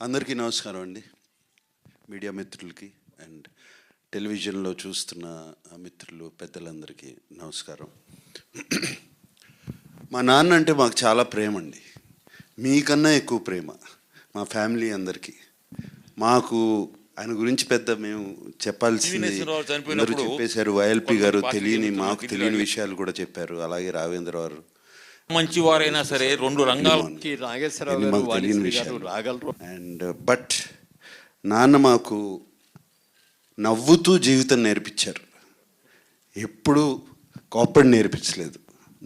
అందరికీ నమస్కారం అండి. మీడియా మిత్రులకి అండ్ టెలివిజన్లో చూస్తున్న మిత్రులు పెద్దలందరికీ నమస్కారం. మా నాన్న అంటే మాకు చాలా ప్రేమ అండి, మీకన్నా ఎక్కువ ప్రేమ మా ఫ్యామిలీ అందరికీ. మాకు ఆయన గురించి పెద్ద మేము చెప్పాల్సింది అందరూ చెప్పేశారు. వైఎల్పి గారు మాకు తెలియని విషయాలు కూడా చెప్పారు. అలాగే రావేంద్ర వారు మంచివారైనా సరే రెండు రంగాలకి తెలియని విషయాలు రాగలరు. అండ్ బట్ నాన్న మాకు నవ్వుతూ జీవితం నేర్పించారు. ఎప్పుడు కోప్పడి నేర్పించలేదు,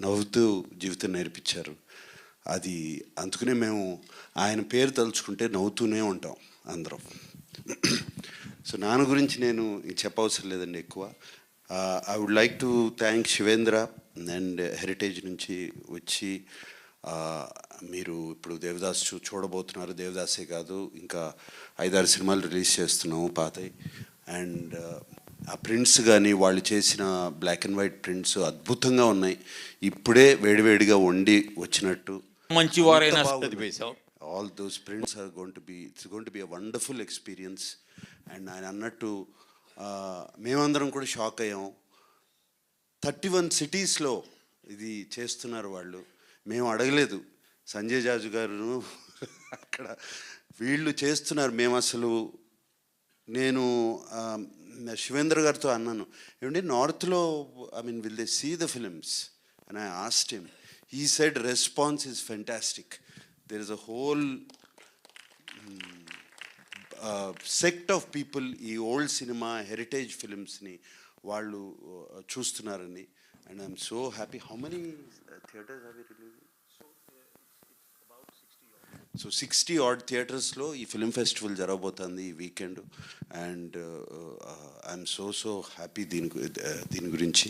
నవ్వుతూ జీవితం నేర్పించారు. అది అందుకనే మేము ఆయన పేరు తలుచుకుంటే నవ్వుతూనే ఉంటాం అందరం. సో నాన్న గురించి నేను చెప్పవసరం లేదండి ఎక్కువ. I would like to thank Shivendra and heritage నుంచి వచ్చి మీరు ఇప్పుడు దేవదాస్ చూడబోతున్నారు. దేవదాసే కాదు, ఇంకా 5-6 సినిమాలు రిలీజ్ చేస్తున్నాము పాతవి. అండ్ ఆ ప్రింట్స్ కానీ వాళ్ళు చేసిన బ్లాక్ అండ్ వైట్ ప్రింట్స్ అద్భుతంగా ఉన్నాయి. ఇప్పుడే వేడివేడిగా వండి వచ్చినట్టు మంచివారైనా all those prints are it's going to be a wonderful experience. And ఆయన అన్నట్టు మేమందరం కూడా షాక్ అయ్యాం. 31 సిటీస్లో ఇది చేస్తున్నారు వాళ్ళు. మేము అడగలేదు, సంజయ్ జాజు గారు అక్కడ వీళ్ళు చేస్తున్నారు. మేము అసలు నేను శివేంద్ర గారితో అన్నాను, ఏమంటే నార్త్లో will they see the films and I asked him. He said response is fantastic. There is a whole sect of people ఈ ఓల్డ్ సినిమా హెరిటేజ్ ఫిలిమ్స్ని వాళ్ళు చూస్తున్నారని. And I'm so happy. How many theatres have you release? So 60 odd థియేటర్స్లో ఈ film festival జరగబోతుంది ఈ weekend. And I'm so happy దీని గురించి.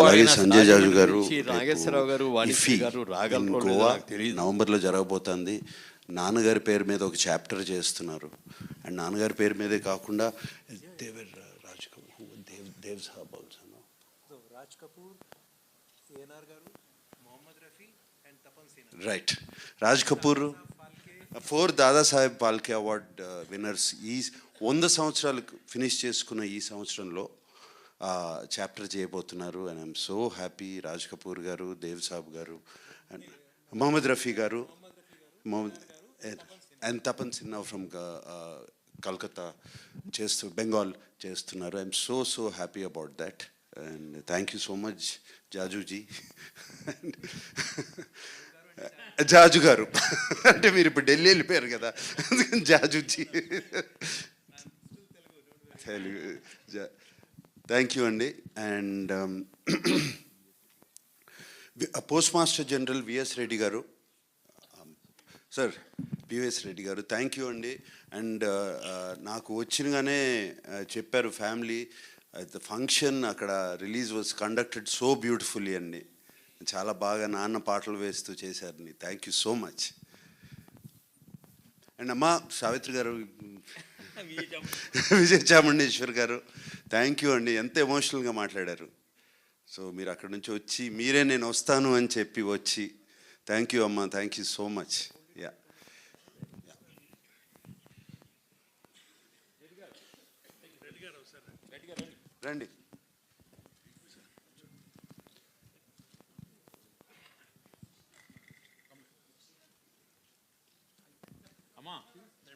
అలాగే సంజయ్ జాజు గారు గోవా నవంబర్లో జరగబోతుంది. నాన్నగారి పేరు మీద ఒక చాప్టర్ చేస్తున్నారు. అండ్ నాన్నగారి పేరు మీదే కాకుండా దేవ్ సాబ్ ఆల్సో, రాజ్ కపూర్, ఏఎన్ఆర్ గారు, Mohammed Rafi and Tapan Sinha. Right, Raj Kapoor 4 Dadasaheb Phalke award winners ఈ 100 సంవత్సరాలు ఫినిష్ చేసుకున్న ఈ సంవత్సరంలో చాప్టర్ చేయబోతున్నారు. And I'm so happy. Raj Kapoor గారు, దేవ్ సాబ్ గారు అండ్ మొహమ్మద్ రఫీ గారు అండ్ తపన్ సిన్హా ఫ్రమ్ కల్కత్తా బెంగాల్ చేస్తున్నారు. I'm so happy about that. And thank you so much Jajuji. Jaju గారు అంటే మీరు ఇప్పుడు ఢిల్లీ వెళ్ళిపోయారు కదా, జాజుజీ తెలుగు. థ్యాంక్ యూ అండి. And postmaster general VS Reddy గారు, సార్ పివిఎస్ రెడ్డి గారు, థ్యాంక్ యూ అండి. అండ్ నాకు వచ్చినగానే చెప్పారు ఫ్యామిలీ ద ఫంక్షన్ అక్కడ release was conducted so beautifully అండి. చాలా బాగా నాన్న పాటలు వేస్తూ చేశారని. Thank you so much. And అమ్మ సావిత్రి గారు, విజయ చాముండేశ్వర్ గారు, థ్యాంక్ యూ అండి. ఎంత ఎమోషనల్గా మాట్లాడారు. సో మీరు అక్కడ నుంచి వచ్చి మీరే నేను వస్తాను అని చెప్పి వచ్చి, థ్యాంక్ యూ అమ్మ, thank you so much. Yeah, రండి. అమ్మా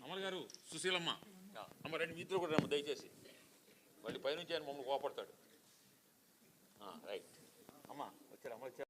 అమల్ గారు, సుశీలమ్మ అమ్మ రండి, మీ ఇద్దరు కూడా రమ్మ దయచేసి. మళ్ళీ పైనుంచి ఆయన మమ్మల్ని కోపడతాడు. రైట్ అమ్మా వచ్చారు, అమ్మ వచ్చారు.